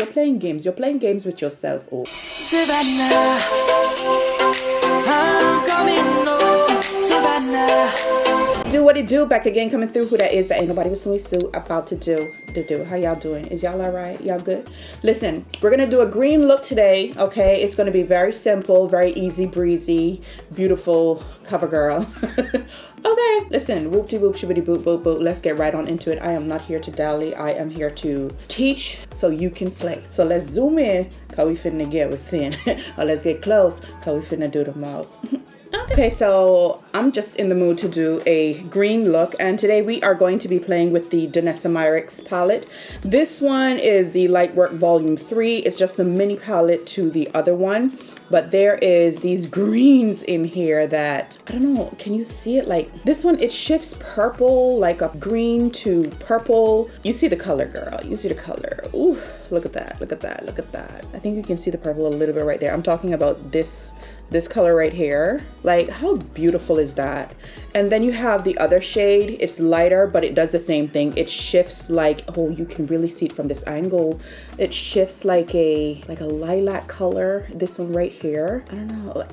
You're playing games. You're playing games with yourself. Oh. Savannah, I'm coming home, Savannah. Do what it do, back again, coming through. Who that is, that ain't nobody but Sue about to do. How y'all doing? Is y'all all right? Y'all good? Listen, we're gonna do a green look today, okay? It's gonna be very simple, very easy breezy, beautiful cover girl. Okay, listen, whoop-de-whoop, shibbity-boop-boop-boop. Let's get right on into it. I am not here to dally. I am here to teach so you can slay. So let's zoom in, cause we finna get within. Or let's get close, cause we finna do the most. Okay, so I'm just in the mood to do a green look, and today we are going to be playing with the DANESSA MYRICKS palette. This one is the Lightwork Volume 3. It's just a mini palette to the other one, but there is these greens in here that, I don't know, can you see it? Like this one, it shifts purple, like a green to purple. You see the color, girl, you see the color. Ooh, look at that, look at that, look at that. I think you can see the purple a little bit right there. I'm talking about this color right here. Like, how beautiful is that? And then you have the other shade. It's lighter, but it does the same thing. It shifts like, oh, you can really see it from this angle. It shifts like a lilac color. This one right here, I don't know.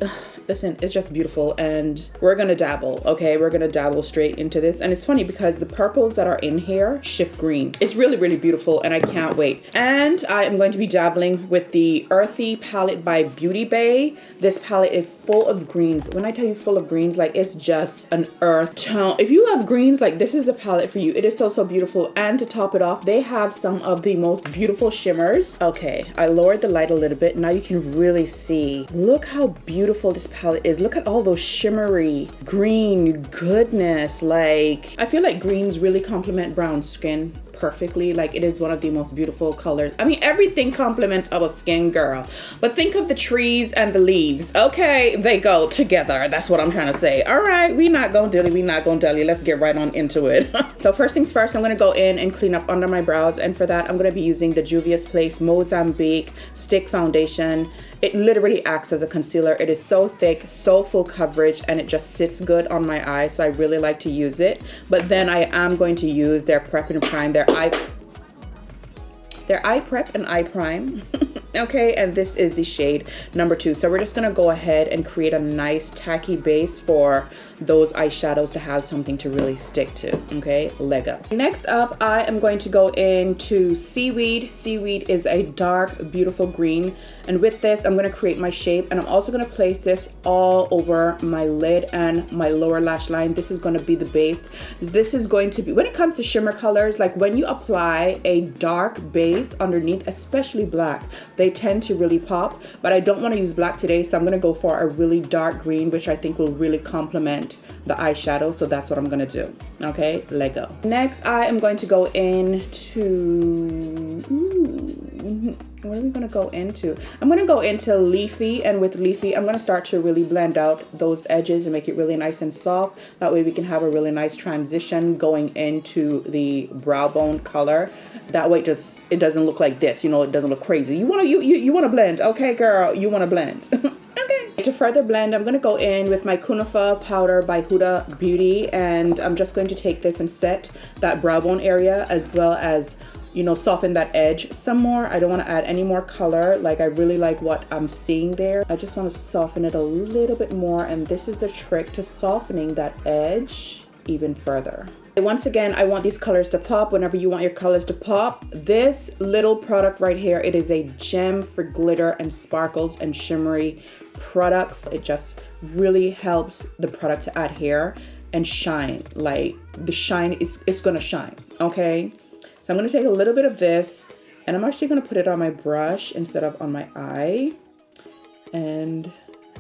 Listen, it's just beautiful, and we're gonna dabble, okay? We're gonna dabble straight into this. And it's funny because the purples that are in here shift green. It's really, really beautiful, and I can't wait. And I am going to be dabbling with the Earthy palette by Beauty Bay. This palette is full of greens. When I tell you full of greens, like, it's just an earth tone. If you love greens, like, this is a palette for you. It is so, so beautiful. And to top it off, they have some of the most beautiful shimmers. Okay, I lowered the light a little bit. Now you can really see. Look how beautiful this palette is. Look at all those shimmery green goodness. Like, I feel like greens really complement brown skin perfectly. Like, it is one of the most beautiful colors. I mean, everything complements our skin, girl, but think of the trees and the leaves. Okay, they go together. That's what I'm trying to say. All right, we not gonna dilly. Let's get right on into it. So first things first, I'm gonna go in and clean up under my brows, and for that I'm gonna be using the Juvia's Place Mozambique Stick Foundation. It literally acts as a concealer. It is so thick, so full coverage, and it just sits good on my eyes, so I really like to use it. But then I am going to use their Prep and Prime, their eye prep and eye prime. Okay, and this is the shade number 2. So we're just gonna go ahead and create a nice tacky base for those eyeshadows to have something to really stick to. Okay, Lego. Next up, I am going to go into Seaweed. Seaweed is a dark, beautiful green, and with this I'm gonna create my shape, and I'm also gonna place this all over my lid and my lower lash line. This is gonna be the base. This is going to be, when it comes to shimmer colors, like when you apply a dark base underneath, especially black, they tend to really pop, but I don't want to use black today, so I'm going to go for a really dark green, which I think will really complement the eyeshadow. So that's what I'm going to do. Okay, Lego. Next, I am going to go into, what are we going to go into? I'm going to go into Leafy, and with Leafy, I'm going to start to really blend out those edges and make it really nice and soft. That way we can have a really nice transition going into the brow bone color. That way it doesn't look like this, you know, it doesn't look crazy. You want to blend, okay, girl, you want to blend. Okay. To further blend, I'm going to go in with my Kunafa powder by HUDA Beauty, and I'm just going to take this and set that brow bone area, as well as, you know, soften that edge some more. I don't want to add any more color. Like, I really like what I'm seeing there. I just want to soften it a little bit more, and this is the trick to softening that edge even further. Once again, I want these colors to pop. Whenever you want your colors to pop, this little product right here, it is a gem for glitter and sparkles and shimmery products. It just really helps the product to adhere and shine. Like, the shine it's gonna shine. Okay, so I'm gonna take a little bit of this, and I'm actually gonna put it on my brush instead of on my eye, and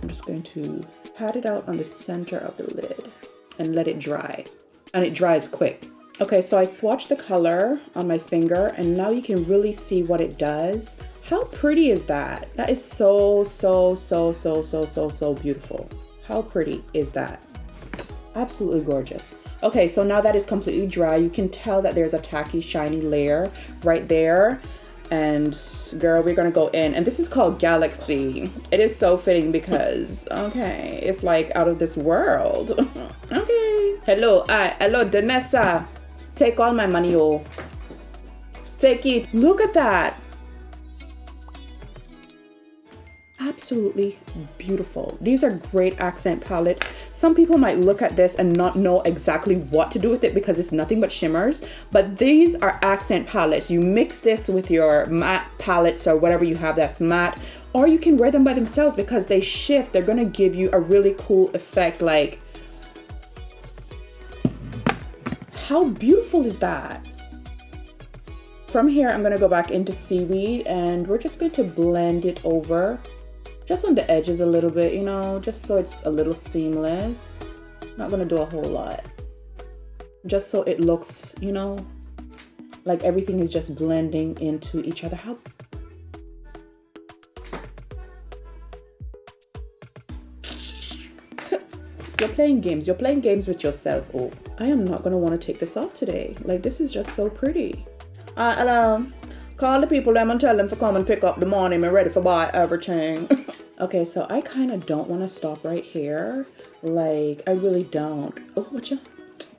I'm just going to pat it out on the center of the lid and let it dry. And it dries quick. Okay, so I swatched the color on my finger, and now you can really see what it does. How pretty is that? That is so beautiful. How pretty is that? Absolutely gorgeous. Okay, so now that is completely dry, you can tell that there's a tacky, shiny layer right there. And girl, we're gonna go in, and this is called Galaxy. It is so fitting because, okay, it's like out of this world. Okay. Hello, DANESSA. Take all my money, oh. Take it. Look at that. absolutely beautiful. These are great accent palettes. Some people might look at this and not know exactly what to do with it because it's nothing but shimmers, but these are accent palettes. You mix this with your matte palettes or whatever you have that's matte, or you can wear them by themselves because they shift. They're gonna give you a really cool effect. Like, how beautiful is that? From here, I'm gonna go back into Seaweed and we're just going to blend it over just on the edges a little bit, you know, just so it's a little seamless. Not gonna do a whole lot. Just so it looks, you know, like everything is just blending into each other. How you're playing games. You're playing games with yourself. Oh, I am not gonna want to take this off today. Like, this is just so pretty. Hello. Call the people and tell them to come and pick up the money. I'm ready for buy everything. Okay, so I kind of don't want to stop right here. Like, I really don't. Oh, what you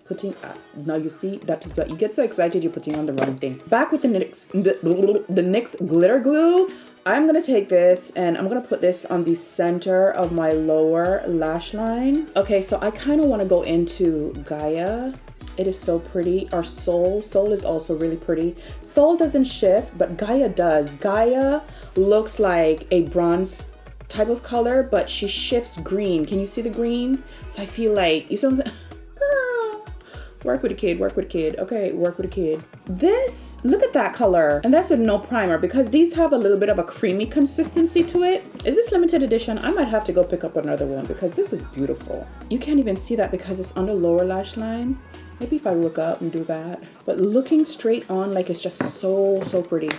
putting? Now you see, that is what you get so excited. You're putting on the wrong thing. Back with the NYX glitter glue. I'm gonna take this and I'm gonna put this on the center of my lower lash line. Okay, so I kind of want to go into Gaia. It is so pretty. Or Soul. Soul is also really pretty. Soul doesn't shift, but Gaia does. Gaia looks like a bronze type of color, but she shifts green. Can you see the green? So I feel like, you see what I'm saying? Girl, work with a kid, work with a kid. Okay, work with a kid. This, look at that color. And that's with no primer because these have a little bit of a creamy consistency to it. Is this limited edition? I might have to go pick up another one because this is beautiful. You can't even see that because it's on the lower lash line. Maybe if I look up and do that. But looking straight on, like, it's just so pretty.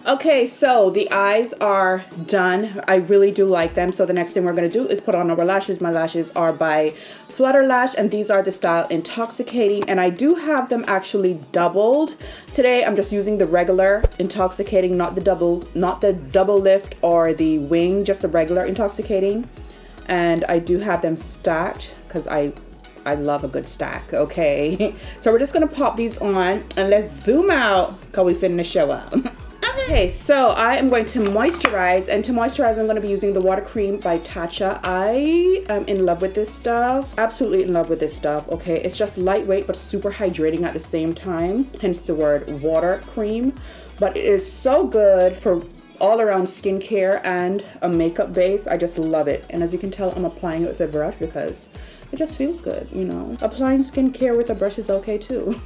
Okay, so the eyes are done. I really do like them. So the next thing we're gonna do is put on our lashes. My lashes are by Flutter Lash, and these are the style Intoxicating. And I do have them actually doubled. Today, I'm just using the regular Intoxicating, not the double lift or the wing, just the regular Intoxicating. And I do have them stacked because I love a good stack. Okay, so we're just gonna pop these on and let's zoom out because we finna show up. Okay, so I am going to moisturize, and to moisturize I'm going to be using the water cream by Tatcha. I am in love with this stuff, absolutely in love with this stuff. Okay, it's just lightweight but super hydrating at the same time, hence the word water cream. But it is so good for all around skincare and a makeup base. I just love it, and as you can tell, I'm applying it with a brush because it just feels good, you know. Applying skincare with a brush is okay too.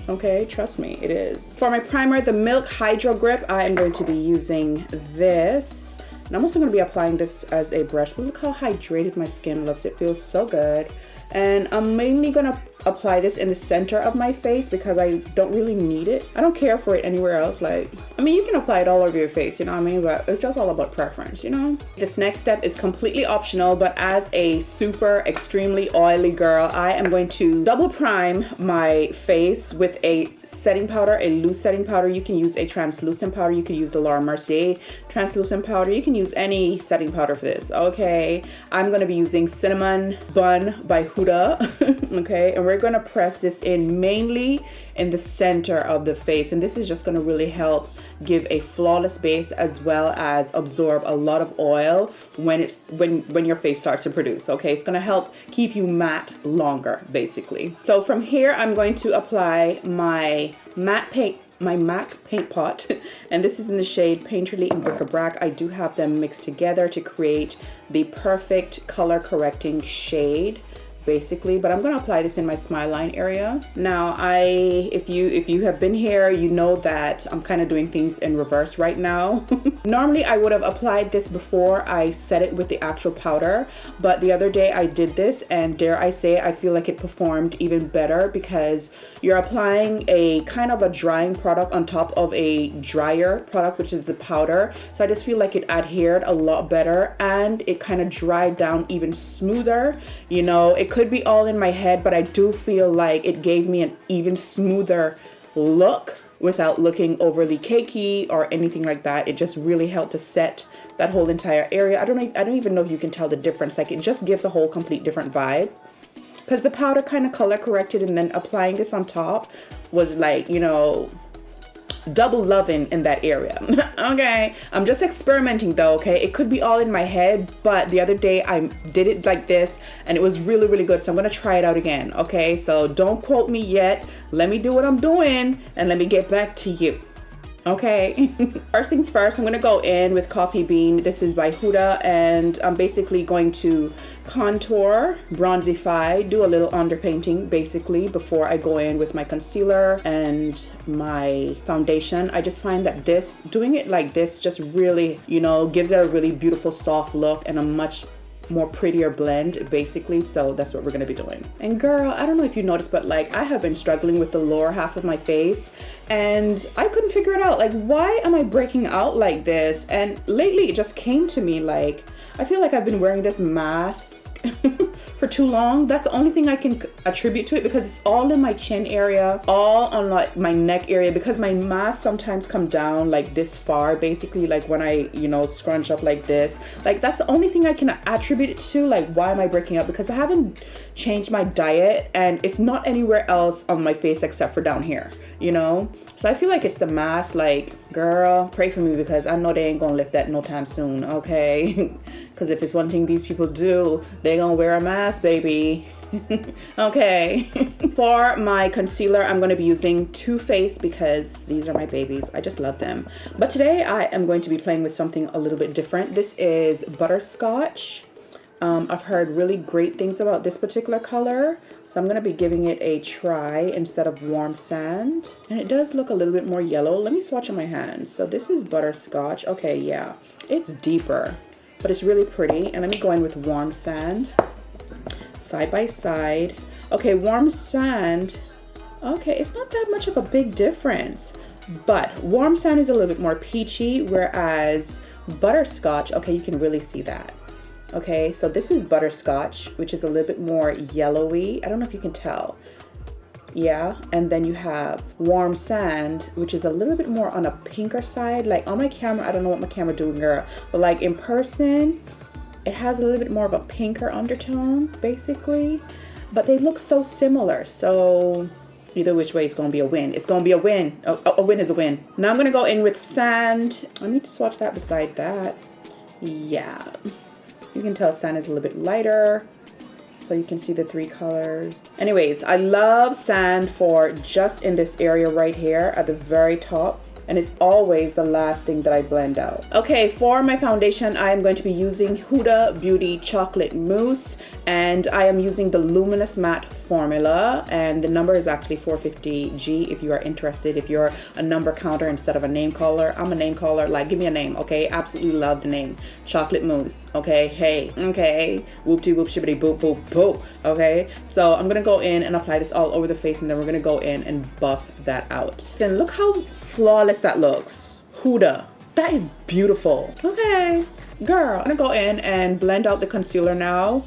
Okay, trust me, it is. For my primer, the Milk Hydro Grip, I am going to be using this. And I'm also gonna be applying this as a brush, but look how hydrated my skin looks. It feels so good. And I'm mainly gonna apply this in the center of my face because I don't really need it. I don't care for it anywhere else. Like, I mean, you can apply it all over your face, you know what I mean? But it's just all about preference, you know? This next step is completely optional, but as a super extremely oily girl, I am going to double prime my face with a setting powder, a loose setting powder. You can use a translucent powder. You can use the Laura Mercier translucent powder. You can use any setting powder for this, okay? I'm gonna be using Cinnamon Bun by HUDA, okay? And we're gonna press this in mainly in the center of the face, and this is just gonna really help give a flawless base as well as absorb a lot of oil when your face starts to produce. Okay, it's gonna help keep you matte longer, basically. So from here, I'm going to apply my MAC paint pot, and this is in the shade Painterly and Bric. I do have them mixed together to create the perfect color correcting shade, basically, but I'm going to apply this in my smile line area. Now, if you have been here, you know that I'm kind of doing things in reverse right now. Normally, I would have applied this before I set it with the actual powder, but the other day I did this, and dare I say, I feel like it performed even better because you're applying a kind of a drying product on top of a drier product, which is the powder. So I just feel like it adhered a lot better, and it kind of dried down even smoother. You know, it could be all in my head, but I do feel like it gave me an even smoother look without looking overly cakey or anything like that. It just really helped to set that whole entire area. I don't even know if you can tell the difference. Like, it just gives a whole complete different vibe, because the powder kind of color corrected, and then applying this on top was like, you know, double loving in that area. Okay, I'm just experimenting though. Okay, it could be all in my head, but the other day I did it like this and it was really, really good. So I'm gonna try it out again. Okay, so don't quote me yet. Let me do what I'm doing and let me get back to you. Okay, first things first, I'm gonna go in with Coffee Bean. This is by Huda, and I'm basically going to contour, bronzify, do a little underpainting basically before I go in with my concealer and my foundation. I just find that doing it like this just really, you know, gives it a really beautiful soft look and a much more prettier blend basically. So that's what we're gonna be doing. And girl, I don't know if you noticed, but like I have been struggling with the lower half of my face and I couldn't figure it out. Like, why am I breaking out like this? And lately it just came to me, like I feel like I've been wearing this mask for too long. That's the only thing I can attribute to it, because it's all in my chin area, all on like my neck area, because my mask sometimes come down like this far basically, like when I, you know, scrunch up like this. Like that's the only thing I can attribute it to. Like, why am I breaking out? Because I haven't changed my diet and it's not anywhere else on my face except for down here, you know. So I feel like it's the mask. Like, girl, pray for me because I know they ain't gonna lift that no time soon. Okay. Because if it's one thing these people do, they're gonna wear a mask, baby. Okay. For my concealer, I'm going to be using Too Faced because these are my babies. I just love them. But today I am going to be playing with something a little bit different. This is Butterscotch. I've heard really great things about this particular color, so I'm going to be giving it a try instead of Warm Sand. And it does look a little bit more yellow. Let me swatch on my hands. So this is Butterscotch. Okay, yeah, it's deeper, but it's really pretty. And let me go in with Warm Sand. Side by side. Okay, Warm Sand. Okay, it's not that much of a big difference, but Warm Sand is a little bit more peachy, whereas Butterscotch, okay, you can really see that. Okay, so this is Butterscotch, which is a little bit more yellowy. I don't know if you can tell. Yeah, and then you have Warm Sand, which is a little bit more on a pinker side. Like on my camera, I don't know what my camera doing, girl, but like in person, it has a little bit more of a pinker undertone, basically. But they look so similar. So either which way, it's going to be a win. It's going to be a win. A win is a win. Now I'm going to go in with Sand. I need to swatch that beside that. Yeah. You can tell Sand is a little bit lighter, so you can see the three colors. Anyways, I love Sand for just in this area right here at the very top. And it's always the last thing that I blend out. Okay, for my foundation, I am going to be using Huda Beauty Chocolate Mousse, and I am using the Luminous Matte formula, and the number is actually 450G if you are interested. If you're a number counter instead of a name caller, I'm a name caller. Like, give me a name, okay? Absolutely love the name. Chocolate Mousse, okay? Hey, okay? Whoop-de whoop shibbity boop boop boop, okay? So I'm gonna go in and apply this all over the face, and then we're gonna go in and buff that out. And look how flawless that looks. Huda, that is beautiful. Okay, girl, I'm gonna go in and blend out the concealer now,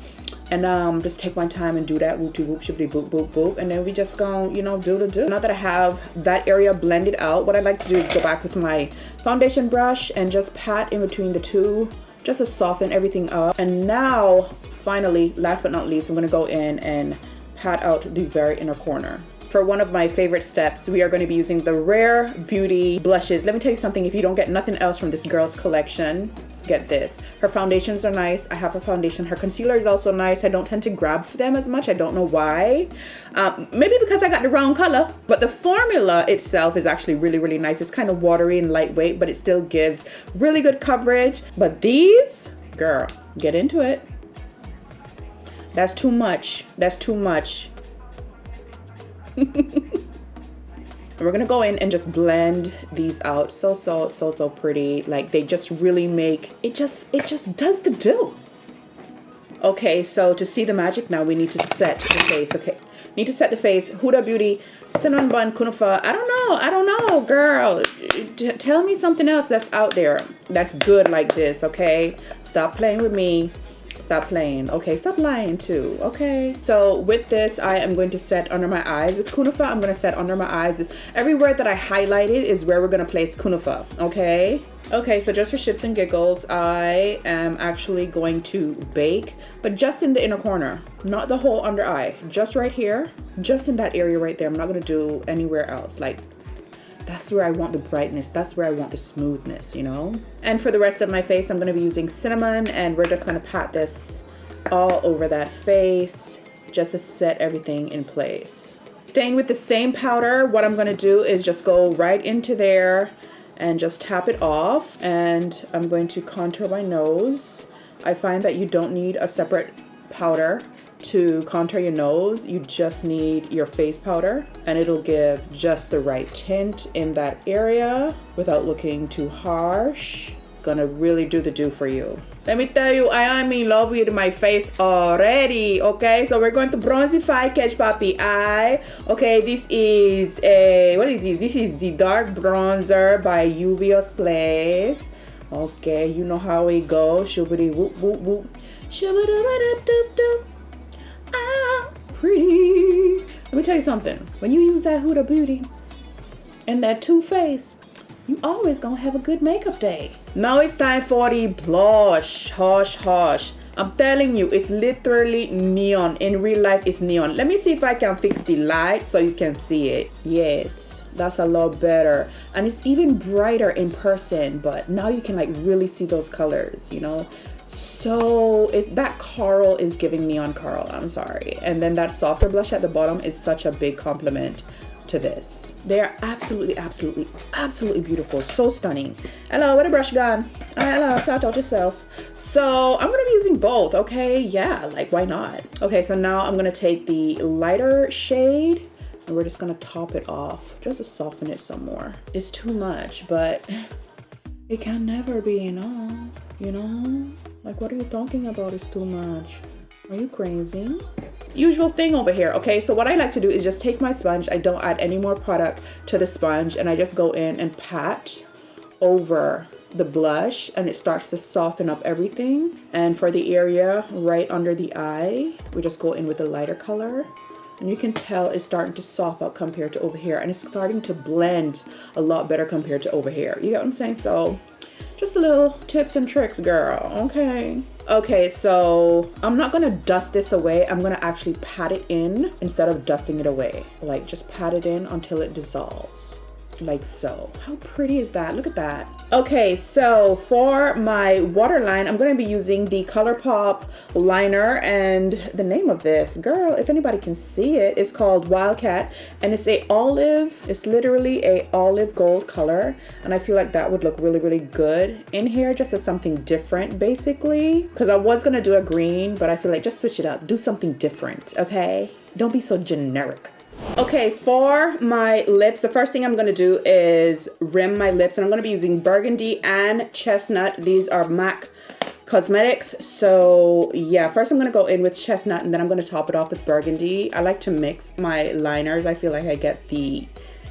and just take my time and do that whoop-de whoop shibbity boop boop boop, and then we just gonna, you know, do the do. Now that I have that area blended out, what I like to do is go back with my foundation brush and just pat in between the two, just to soften everything up. And now, finally, last but not least, I'm gonna go in and pat out the very inner corner. For one of my favorite steps, we are going to be using the Rare Beauty blushes. Let me tell you something, if you don't get nothing else from this girl's collection, get this. Her foundations are nice. I have her foundation. Her concealer is also nice. I don't tend to grab for them as much. I don't know why. Maybe because I got the wrong color. But the formula itself is actually really, really nice. It's kind of watery and lightweight, but it still gives really good coverage. But these, girl, get into it. That's too much. That's too much. We're gonna go in and just blend these out. So pretty. Like, they just really make it just does the do. Okay, so to see the magic now, we need to set the face. Okay, need to set the face. Huda Beauty Cinnamon Bun Kunafa. I don't know, girl. Tell me something else that's out there that's good like this. Okay, stop playing with me. Stop playing. Okay, stop lying too. Okay, so with this, I am going to set under my eyes. With Kunafa, I'm going to set under my eyes. Everywhere that I highlighted is where we're going to place Kunafa. Okay. Okay, so just for shits and giggles, I am actually going to bake, but just in the inner corner, not the whole under eye, just right here, just in that area right there. I'm not going to do anywhere else. Like, That's where I want the brightness. That's where I want the smoothness, you know? And for the rest of my face, I'm gonna be using cinnamon, and we're just gonna pat this all over that face just to set everything in place. Staying with the same powder, what I'm gonna do is just go right into there and just tap it off. And I'm going to contour my nose. I find that you don't need a separate powder to contour your nose. You just need your face powder, and it'll give just the right tint in that area without looking too harsh. Gonna really do the do for you. Let me tell you, I am in love with my face already. Okay, so we're going to bronzify Catch Poppy Eye. Okay, this is a, what is this? This is the dark bronzer by Juvia's Place. Okay, you know how it goes. Shoobity whoop whoop whoop. Shoobity doop doop. Ah, pretty. Let me tell you something. When you use that Huda Beauty and that Too Faced, you always gonna have a good makeup day. Now it's time for the blush. Hush, hush. I'm telling you, it's literally neon. In real life, it's neon. Let me see if I can fix the light so you can see it. Yes, that's a lot better. And it's even brighter in person, but now you can like really see those colors, you know? So that coral is giving neon coral, I'm sorry. And then that softer blush at the bottom is such a big compliment to this. They are absolutely, absolutely, absolutely beautiful. So stunning. Hello, where the brush gone? Hello, shout out yourself. So I'm gonna be using both, okay? Yeah, like why not? Okay, so now I'm gonna take the lighter shade and we're just gonna top it off just to soften it some more. It's too much, but it can never be enough, you know? Like, what are you talking about? It's too much. Are you crazy? Usual thing over here. Okay, so what I like to do is just take my sponge. I don't add any more product to the sponge, and I just go in and pat over the blush, and it starts to soften up everything. And for the area right under the eye, we just go in with a lighter color, and you can tell it's starting to soften up compared to over here, and it's starting to blend a lot better compared to over here. You get what I'm saying? So just a little tips and tricks, girl. Okay, so I'm not gonna dust this away. I'm gonna actually pat it in instead of dusting it away. Like, just pat it in until it dissolves. Like so. How pretty is that? Look at that. Okay, so for my waterline, I'm going to be using the ColourPop liner, and the name of this, girl, if anybody can see it, is called Wildcat, and it's a olive. It's literally a olive gold color, and I feel like that would look really, really good in here, just as something different, basically. Because I was going to do a green, but I feel like just switch it up. Do something different, okay? Don't be so generic. Okay, for my lips, the first thing I'm going to do is rim my lips, and I'm going to be using Burgundy and Chestnut. These are MAC Cosmetics. So yeah, first I'm going to go in with Chestnut, and then I'm going to top it off with Burgundy. I like to mix my liners. I feel like I get the,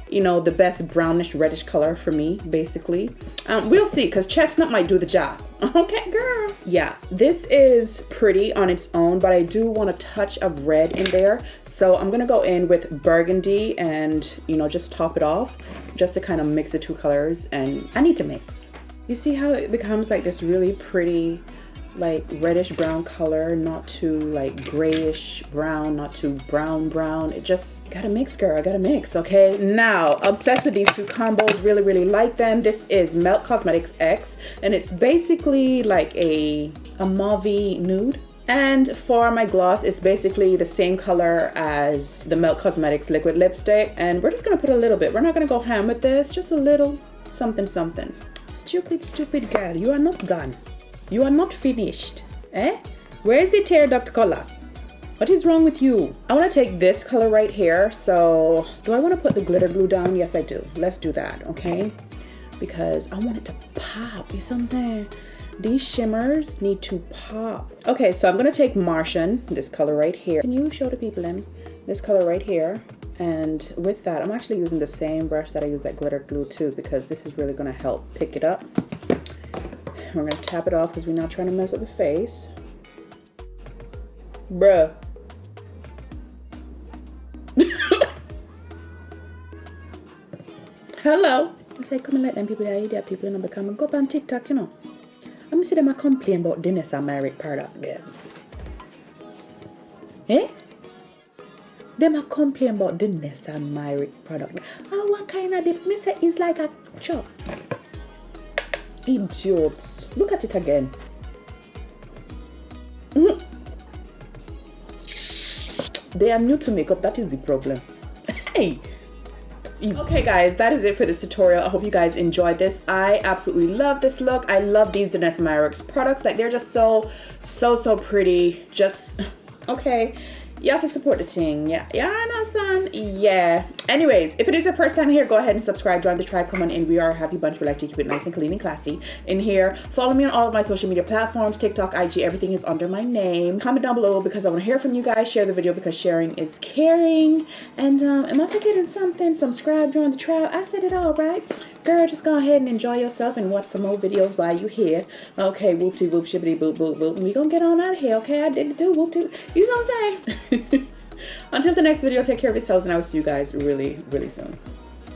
you know, the best brownish reddish color for me, basically. We'll see, because Chestnut might do the job. Okay, girl. Yeah, this is pretty on its own, but I do want a touch of red in there. So I'm gonna go in with Burgundy and, you know, just top it off, just to kind of mix the two colors. And I need to mix. You see how it becomes like this really pretty, like reddish brown color, not too like grayish brown, not too brown. It just gotta mix, girl. I gotta mix. Okay, now obsessed with these two combos, really like them. This is Melt Cosmetics X, and it's basically like a mauve nude. And for my gloss, it's basically the same color as the Melt Cosmetics liquid lipstick, and we're just gonna put a little bit. We're not gonna go ham with this, just a little something. Stupid girl, you are not done. You are not finished, eh? Where is the tear duct color? What is wrong with you? I want to take this color right here. So do I want to put the glitter glue down? Yes, I do. Let's do that, okay? Because I want it to pop, you see what I'm saying? These shimmers need to pop. Okay, so I'm going to take Martian, this color right here. Can you show the people in? This color right here. And with that, I'm actually using the same brush that I used that glitter glue too, because this is really going to help pick it up. We're gonna tap it off because we're not trying to mess up the face. Bruh. Hello. I say, come and let them people that idiot people in become and go up on TikTok, you know. Let me see them a complain about DANESSA MYRICKS product there. Eh? them a complain about the DANESSA and MYRICKS product. Oh, what kind of dip? Me say it's like a chop. Idiots. Look at it again. They are new to makeup. That is the problem. Hey. Okay guys, that is it for this tutorial. I hope you guys enjoyed this. I absolutely love this look. I love these DANESSA MYRICKS products. Like, they're just so pretty. Just okay. You have to support the thing. Yeah, I understand. Yeah. Anyways, if it is your first time here, go ahead and subscribe. Join the tribe. Come on in. We are a happy bunch. We like to keep it nice and clean and classy in here. Follow me on all of my social media platforms. TikTok, IG, everything is under my name. Comment down below because I want to hear from you guys. Share the video because sharing is caring. And am I forgetting something? Subscribe, join the tribe. I said it all, right? Girl, just go ahead and enjoy yourself and watch some more videos while you here. Okay, whoop-de whoop, shibbity boop boop boop. We gonna get on out of here, okay? I did it too, whoop-de. You know what I'm saying? Until the next video, take care of yourselves and I will see you guys really soon.